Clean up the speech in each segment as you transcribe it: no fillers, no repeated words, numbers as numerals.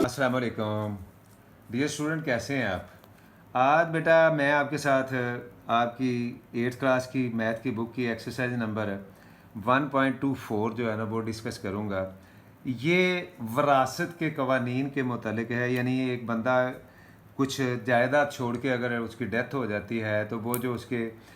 अस्सलाम वालेकुम dear student, कैसे हैं आप। आज बेटा मैं आपके साथ आपकी 8th क्लास की मैथ की बुक की एक्सरसाइज नंबर 1.24 जो है ना वो डिस्कस करूँगा। ये विरासत के कवानीन के मुतालिक है, यानी एक बंदा कुछ जायदाद छोड़ के अगर उसकी डेथ हो जाती है तो वो जो उसके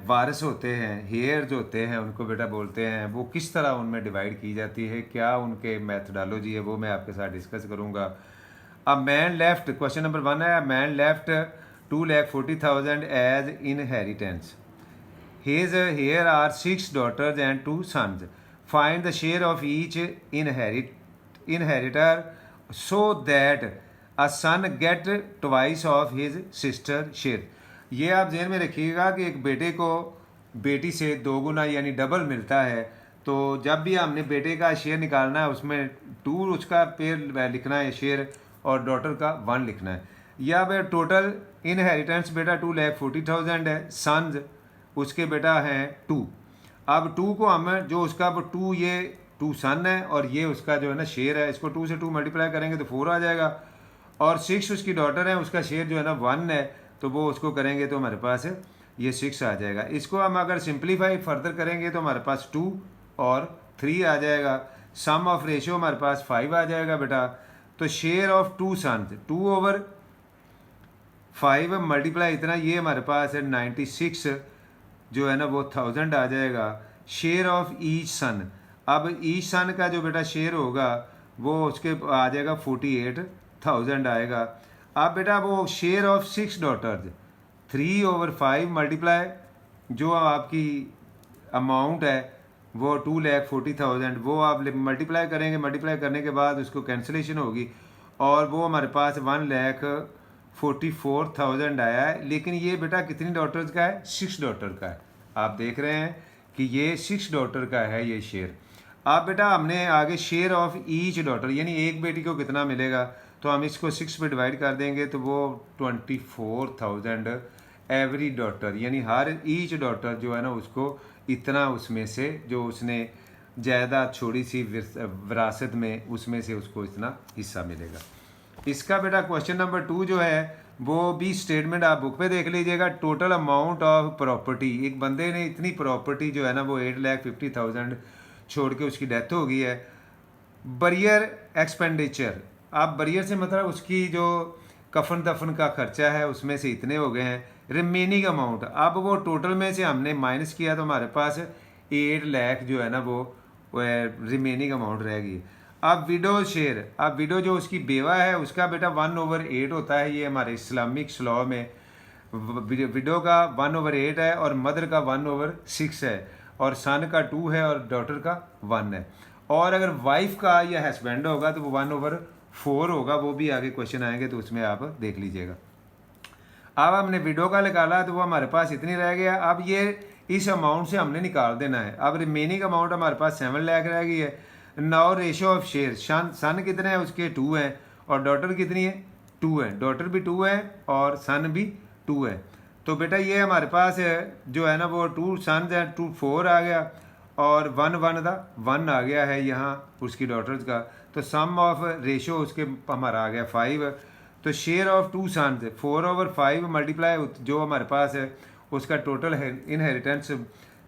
वारिस होते हैं, हेयर जो होते हैं, उनको बेटा बोलते हैं, वो किस तरह उनमें डिवाइड की जाती है, क्या उनके मैथडोलॉजी है, वो मैं आपके साथ डिस्कस करूँगा। A man left, question number 1 है, man left 2,40,000 as inheritance. His here are 6 daughters and 2 sons. Find the share of each inheritor so that a son get twice of his sister share. ये आप ध्यान में रखिएगा कि एक बेटे को बेटी से दो गुना यानी डबल मिलता है, तो जब भी हमने बेटे का शेयर निकालना है उसमें 2 उसका पेयर लिखना है शेयर और डॉटर का 1 लिखना है। या फिर टोटल इनहेरिटेंस बेटा 2,40,000 है, सन्स उसके बेटा हैं 2। अब 2 को हम जो उसका 2 ये 2 सन है और ये उसका जो है ना शेयर है, इसको 2 से 2 मल्टीप्लाई करेंगे तो 4 आ जाएगा। और 6 उसकी डॉटर है, उसका शेयर जो है ना 1 है, तो वो उसको करेंगे तो हमारे पास ये 6 आ जाएगा। इसको हम अगर सिंप्लीफाई फर्दर करेंगे तो हमारे पास 2 और 3 आ जाएगा। सम ऑफ रेशियो हमारे पास 5 आ जाएगा बेटा। तो शेयर ऑफ 2 सन्स 2/5 मल्टीप्लाई इतना, ये हमारे पास है 96 जो है ना वो 1000 आ जाएगा। शेयर ऑफ ईच सन, अब ईच सन का जो बेटा शेयर होगा वो उसके आ जाएगा 48,000 आएगा। अब बेटा वो शेयर ऑफ 6 डॉटर्स 3/5 मल्टीप्लाई जो आपकी अमाउंट है वो 2,40,000, वो आप मल्टीप्लाई करेंगे, मल्टीप्लाई करने के बाद उसको कैंसिलेशन होगी और वो हमारे पास 1,44,000 आया है। लेकिन ये बेटा कितनी डॉटर्स का है? 6 डॉटर का है। आप देख रहे हैं कि ये 6 डॉटर का है ये शेयर। अब बेटा हमने आगे शेयर ऑफ ईच डॉटर यानी एक बेटी को कितना मिलेगा, तो हम इसको 6 पे डिवाइड कर देंगे तो वो 24,000 एवरी डॉटर, यानी हर ईच डॉटर जो है ना उसको इतना उसमें से जो उसने जायदाद छोड़ी सी विरासत में उसमें से उसको इतना हिस्सा मिलेगा। इसका बेटा क्वेश्चन नंबर 2 जो है वो भी स्टेटमेंट आप बुक पे देख लीजिएगा। टोटल अमाउंट ऑफ प्रॉपर्टी, एक बंदे ने इतनी प्रॉपर्टी जो है ना वो 8,50,000 छोड़ के उसकी डेथ हो गई है। बरियर एक्सपेंडिचर, आप बरियर से मतलब उसकी जो कफन दफन का खर्चा है उसमें से इतने हो गए हैं। रिमेनिंग अमाउंट, अब वो टोटल में से हमने माइनस किया तो हमारे पास 8 लाख जो है ना वो रिमेनिंग अमाउंट रह गई। अब विडो शेयर, अब विडो जो उसकी बेवा है उसका बेटा 1/8 होता है, ये हमारे इस्लामिक लॉ में विडो का 1/8 है और मदर का 1/6 है और सन का 2 है और डॉटर का 1 है। और अगर वाइफ का या हस्बैंड होगा तो वो 1/4 होगा, वो भी आगे क्वेश्चन आएंगे तो उसमें आप देख लीजिएगा। अब हमने विडो का निकाला तो वो हमारे पास इतनी रह गया। अब ये इस अमाउंट से हमने निकाल देना है। अब रिमेनिंग अमाउंट हमारे पास 7 लाख रह गई है। नाउ रेशियो ऑफ शेयर, सन कितने हैं उसके 2 हैं और डॉटर कितनी है 2 है, डॉटर भी 2 है और सन भी 2 है। तो बेटा ये हमारे पास जो है ना वो 2 सन है, 2 4 आ गया और 1 आ गया है यहाँ उसकी डॉटर्स का। तो सम ऑफ रेशियो उसके हमारा आ गया 5। तो शेयर ऑफ 2 सन 4/5 मल्टीप्लाई जो हमारे पास है उसका टोटल इनहेरिटेंस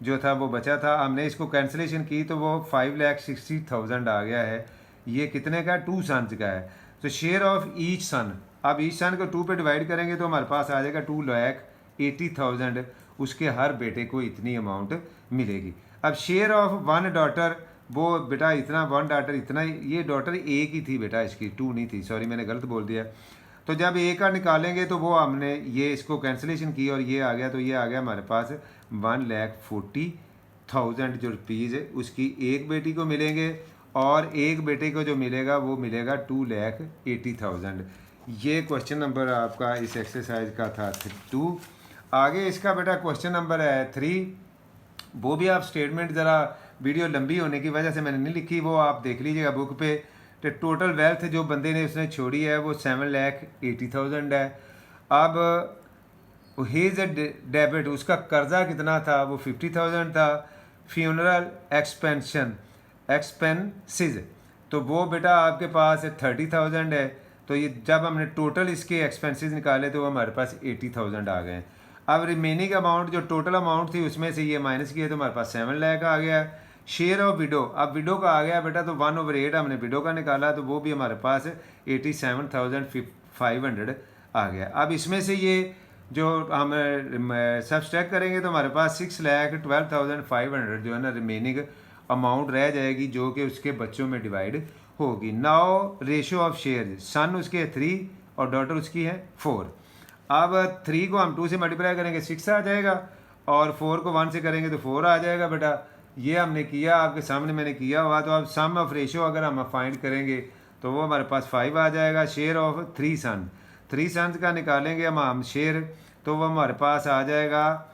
जो था वो बचा था, हमने इसको कैंसिलेशन की तो वो 5,60,000 आ गया है। ये कितने का? 2 सन्स का है। तो शेयर ऑफ ईच सन, अब ईच सन को 2 पे डिवाइड करेंगे तो हमारे पास आ जाएगा 2,80,000, उसके हर बेटे को इतनी अमाउंट मिलेगी। अब शेयर ऑफ 1 डॉटर, वो बेटा इतना 1 डॉटर इतना, ये डॉटर एक ही थी बेटा, इसकी 2 नहीं थी, सॉरी मैंने गलत बोल दिया। तो जब एक का निकालेंगे तो वो हमने ये इसको कैंसिलेशन की और ये आ गया, तो ये आ गया हमारे पास 1,40,000 जो रुपीज़ है उसकी एक बेटी को मिलेंगे और एक बेटे को जो मिलेगा वो मिलेगा 2,80,000। ये क्वेश्चन नंबर आपका इस एक्सरसाइज का था 2। आगे इसका बेटा क्वेश्चन नंबर है 3। वो भी आप स्टेटमेंट ज़रा वीडियो लंबी होने की वजह से मैंने नहीं लिखी, वो आप देख लीजिएगा बुक पे। तो टोटल वेल्थ जो बंदे ने उसने छोड़ी है वो 7,80,000 है। अब हिज डेबिट, उसका कर्जा कितना था? वो 50,000 था। फ्यूनरल एक्सपेंसेस तो वो बेटा आपके पास 30,000 है। तो ये जब हमने टोटल इसके एक्सपेंसेस निकाले तो वो हमारे पास 80,000 आ गए हैं। अब रिमेनिंग अमाउंट जो टोटल अमाउंट थी उसमें से ये माइनस किया तो हमारे पास 7 लाख आ गया। शेयर ऑफ विडो, अब विडो का आ गया बेटा तो 1/8 हमने विडो का निकाला तो वो भी हमारे पास 87,500 आ गया। अब इसमें से ये जो हम सब्सट्रैक्ट करेंगे तो हमारे पास 6,12,500 जो है ना रिमेनिंग अमाउंट रह जाएगी जो कि उसके बच्चों में डिवाइड होगी। नाउ रेशियो ऑफ शेयर, सन उसके 3 और डॉटर उसकी है 4। अब 3 को हम 2 से मल्टीप्लाई करेंगे 6 आ जाएगा और 4 को 1 से करेंगे तो 4 आ जाएगा बेटा। ये हमने किया, आपके सामने मैंने किया हुआ। तो अब सम ऑफ रेशियो अगर हम फाइंड करेंगे तो वो हमारे पास 5 आ जाएगा। शेयर ऑफ 3 सन, 3 सन्स का निकालेंगे हम शेयर तो वो हमारे पास आ जाएगा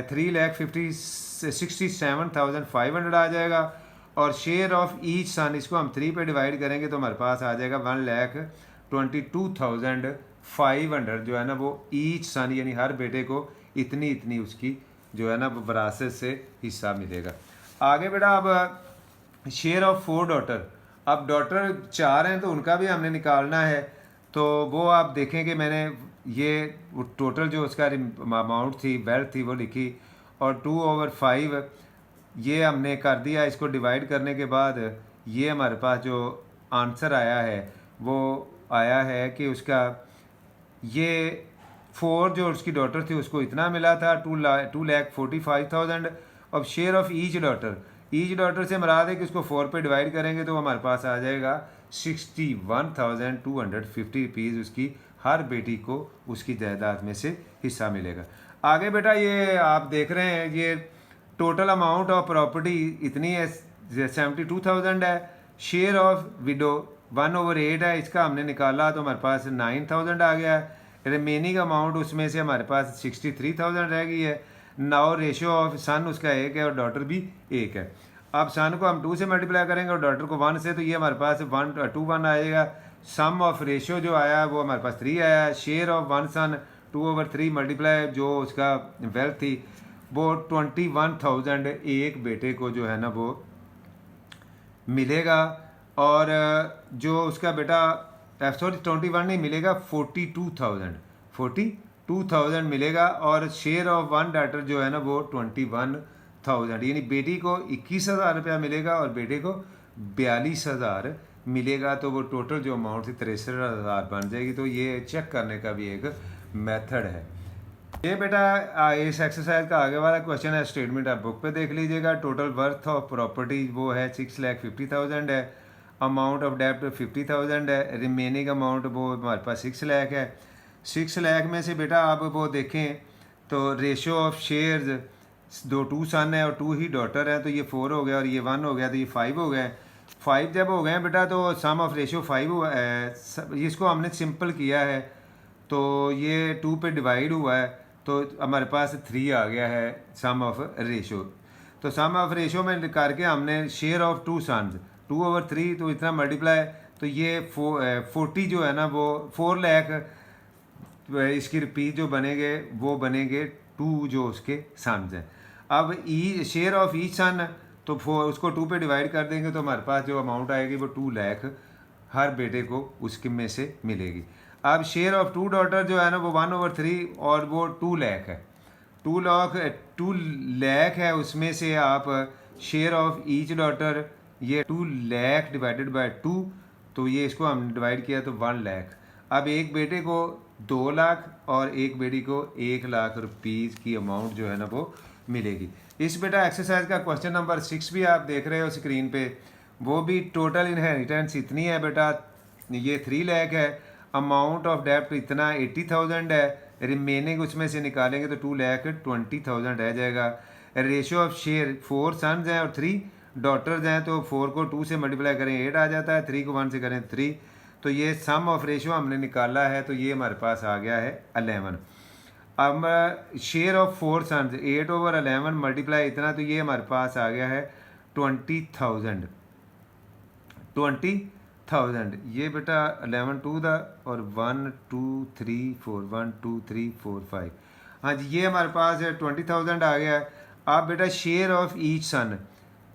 3,67,500 आ जाएगा। और शेयर ऑफ ईच सन, इसको हम 3 पे डिवाइड करेंगे तो हमारे पास आ जाएगा 1,22,500 जो है ना वो ईच सन, यानी हर बेटे को इतनी इतनी उसकी जो है ना विरासत से हिस्सा मिलेगा। आगे बेटा अब शेयर ऑफ 4 डॉटर, अब डॉटर 4 हैं तो उनका भी हमने निकालना है। तो वो आप देखें कि मैंने ये टोटल जो उसका अमाउंट थी वेल्थ थी वो लिखी और 2/5 ये हमने कर दिया। इसको डिवाइड करने के बाद ये हमारे पास जो आंसर आया है वो आया है कि उसका ये 4 जो उसकी डॉटर थी उसको इतना मिला था 2,45,000। अब शेयर ऑफ ईच डॉटर से मराद है कि उसको 4 पे डिवाइड करेंगे तो हमारे पास आ जाएगा 61,250 रुपीज़ उसकी हर बेटी को उसकी जायदाद में से हिस्सा मिलेगा। आगे बेटा ये आप देख रहे हैं ये टोटल अमाउंट ऑफ प्रॉपर्टी इतनी है 72,000 है। शेयर ऑफ विडो 1/8 है, इसका हमने निकाला तो हमारे पास 9,000 आ गया है। रिमेनिंग अमाउंट उसमें से हमारे पास 63,000 रह गई है। नाउ रेशियो ऑफ सन उसका 1 है और डॉटर भी 1 है। अब सन को हम 2 से मल्टीप्लाई करेंगे और डॉटर को 1 से, तो ये हमारे पास 1 आएगा। सम ऑफ रेशियो जो आया वो हमारे पास 3 आया। शेयर ऑफ 1 सन 2/3 मल्टीप्लाई जो उसका वेल्थ थी वो 21,000 एक बेटे को जो है ना वो मिलेगा। और जो उसका बेटा 21 नहीं मिलेगा 42,000 मिलेगा। और शेयर ऑफ 1 डॉटर जो है ना वो 21,000, यानी बेटी को 21,000 रुपया मिलेगा और बेटे को 42,000 मिलेगा। तो वो टोटल जो अमाउंट थी 63,000 बन जाएगी। तो ये चेक करने का भी एक मेथड है। ये बेटा इस एक्सरसाइज का आगे वाला क्वेश्चन है, स्टेटमेंट आप बुक पे देख लीजिएगा। टोटल वर्थ ऑफ प्रॉपर्टी वो है 6,50,000 है। अमाउंट ऑफ डेप्ट 50,000 है। रिमेनिंग अमाउंट वो हमारे पास 6 लाख है। 6 लाख में से बेटा आप वो देखें तो रेशियो ऑफ शेयर्स 2 सन है और 2 ही डॉटर है तो ये 4 हो गया और ये 1 हो गया तो ये 5 हो गए। 5 जब हो गए बेटा तो सम ऑफ रेशियो 5 हुआ है। इसको हमने सिंपल किया है तो ये 2 पे डिवाइड हुआ है तो हमारे पास 3 आ गया है सम ऑफ रेशियो। तो सम ऑफ रेशियो में करके हमने शेयर ऑफ 2 सन्स 2/3 तो इतना मल्टीप्लाई तो ये 40 जो है ना वो 4 लाख इसकी रुपीज़ जो बनेंगे वो बनेंगे 2 जो उसके सन्स हैं। अब शेयर ऑफ ईच सन तो उसको 2 पे डिवाइड कर देंगे तो हमारे पास जो अमाउंट आएगी वो 2 लाख हर बेटे को उसके में से मिलेगी। अब शेयर ऑफ 2 डॉटर जो है ना वो 1/3 और वो 2 लाख है। 2 लाख है उसमें से आप शेयर ऑफ ईच डॉटर ये 2 लाख डिवाइडेड बाय 2 तो ये इसको हम डिवाइड किया तो 1 लाख। अब एक बेटे को 2 लाख और एक बेटी को 1 लाख रुपीज़ की अमाउंट जो है ना वो मिलेगी। इस बेटा एक्सरसाइज का क्वेश्चन नंबर 6 भी आप देख रहे हो स्क्रीन पे, वो भी टोटल इनहेरिटेंस इतनी है बेटा, ये 3 लाख है। अमाउंट ऑफ डेप्ट इतना 80,000 है। रिमेनिंग उसमें से निकालेंगे तो 2,20,000 रह जाएगा। रेशियो ऑफ शेयर 4 सन्स हैं और 3 डॉटर्स हैं तो 4 को 2 से मल्टीप्लाई करें 8 आ जाता है, 3 को 1 से करें 3 तो ये सम ऑफ रेशियो हमने निकाला है तो ये हमारे पास आ गया है 11। अब शेयर ऑफ 4 सन्स 8/11 मल्टीप्लाई इतना तो ये हमारे पास आ गया है 20,000। ये बेटा 11 2 दा और 1 2 3 4 1 2 3 4 5 हाँ जी ये हमारे पास 20,000 आ गया है। अब बेटा शेयर ऑफ ईच सन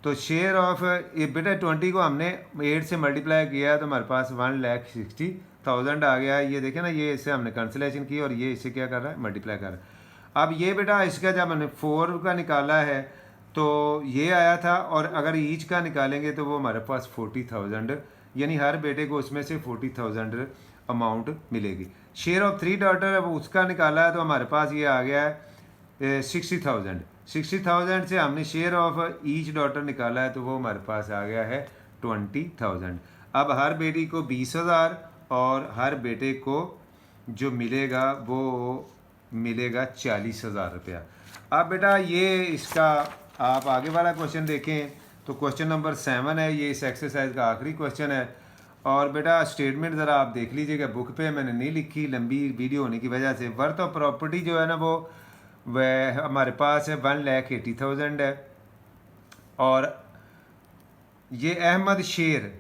तो शेयर ऑफ ये बेटा 20 को हमने 8 से मल्टीप्लाई किया तो हमारे पास 1,60,000 आ गया। ये देखें ना, ये इससे हमने कैंसिलेशन की और ये इससे क्या कर रहा है, मल्टीप्लाई कर रहा है। अब ये बेटा इसका जब हमने 4 का निकाला है तो ये आया था, और अगर ईच का निकालेंगे तो वो हमारे पास 40,000, यानी हर बेटे को उसमें से 40,000 अमाउंट मिलेगी। शेयर ऑफ 3 डॉटर अब उसका निकाला है तो हमारे पास ये आ गया है 60,000 से हमने शेयर ऑफ ईच डॉटर निकाला है तो वो हमारे पास आ गया है 20,000। अब हर बेटी को 20,000 और हर बेटे को जो मिलेगा वो मिलेगा 40,000 रुपया। अब बेटा ये इसका आप आगे वाला क्वेश्चन देखें तो क्वेश्चन नंबर 7 है, ये इस एक्सरसाइज का आखिरी क्वेश्चन है। और बेटा स्टेटमेंट ज़रा आप देख लीजिएगा, बुक पे मैंने नहीं लिखी लंबी वीडियो होने की वजह से। वर्थ ऑफ प्रॉपर्टी जो है ना वो वह हमारे पास है 1,80,000 है। और ये अहमद शेर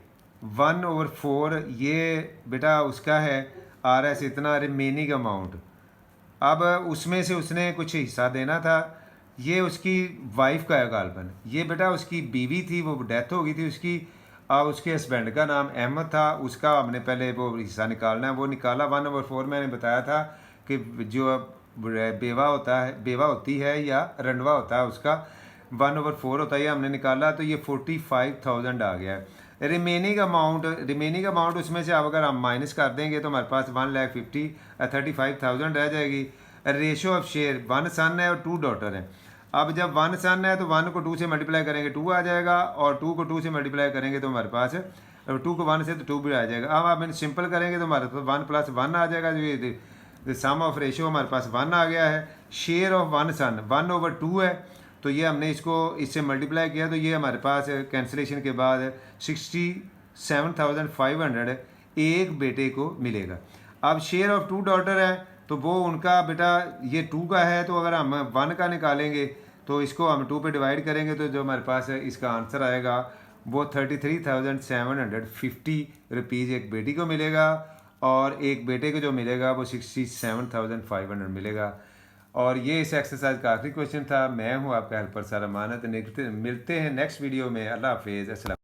1/4 ये बेटा उसका है आ रहा है इतना रिमेनिंग अमाउंट। अब उसमें से उसने कुछ हिस्सा देना था, ये उसकी वाइफ का है गालबन, ये बेटा उसकी बीवी थी, वो डेथ हो गई थी उसकी। अब उसके हस्बैंड का नाम अहमद था, उसका हमने पहले वो हिस्सा निकालना है, वो निकाला 1/4। मैंने बताया था कि जो बेवा होता है, बेवा होती है या रंडवा होता है, उसका 1/4 होता है, हमने निकाला तो ये 45,000 आ गया है। रिमेनिंग अमाउंट उसमें से अब अगर हम माइनस कर देंगे तो हमारे पास 1,35,000 रह जाएगी। रेशो ऑफ शेयर 1 सन है और 2 डॉटर हैं। अब जब 1 सन है तो 1 को 2 से मल्टीप्लाई करेंगे 2 आ जाएगा, और 2 को 2 से मल्टीप्लाई करेंगे तो हमारे पास 2 को 1 से तो 2 भी आ जाएगा। अब आप सिंपल करेंगे तो हमारे पास 1 + 1 आ जाएगा, जो सम ऑफ रेशो हमारे पास 1 आ गया है। शेयर ऑफ 1 सन 1/2 है, तो ये हमने इसको इससे मल्टीप्लाई किया तो ये हमारे पास कैंसिलेशन के बाद 67,500 एक बेटे को मिलेगा। अब शेयर ऑफ 2 डॉटर है तो वो उनका बेटा ये 2 का है, तो अगर हम 1 का निकालेंगे तो इसको हम 2 पे डिवाइड करेंगे तो जो हमारे पास है इसका आंसर आएगा वो 33,750 रुपीज़ एक बेटी को मिलेगा, और एक बेटे को जो मिलेगा वो 67,500 मिलेगा। और ये इस एक्सरसाइज का आखिरी क्वेश्चन था। मैं हूँ आपका हेल्पर सर अमानत। मिलते हैं नेक्स्ट वीडियो में। अल्लाह हाफिज़। अस्सलाम।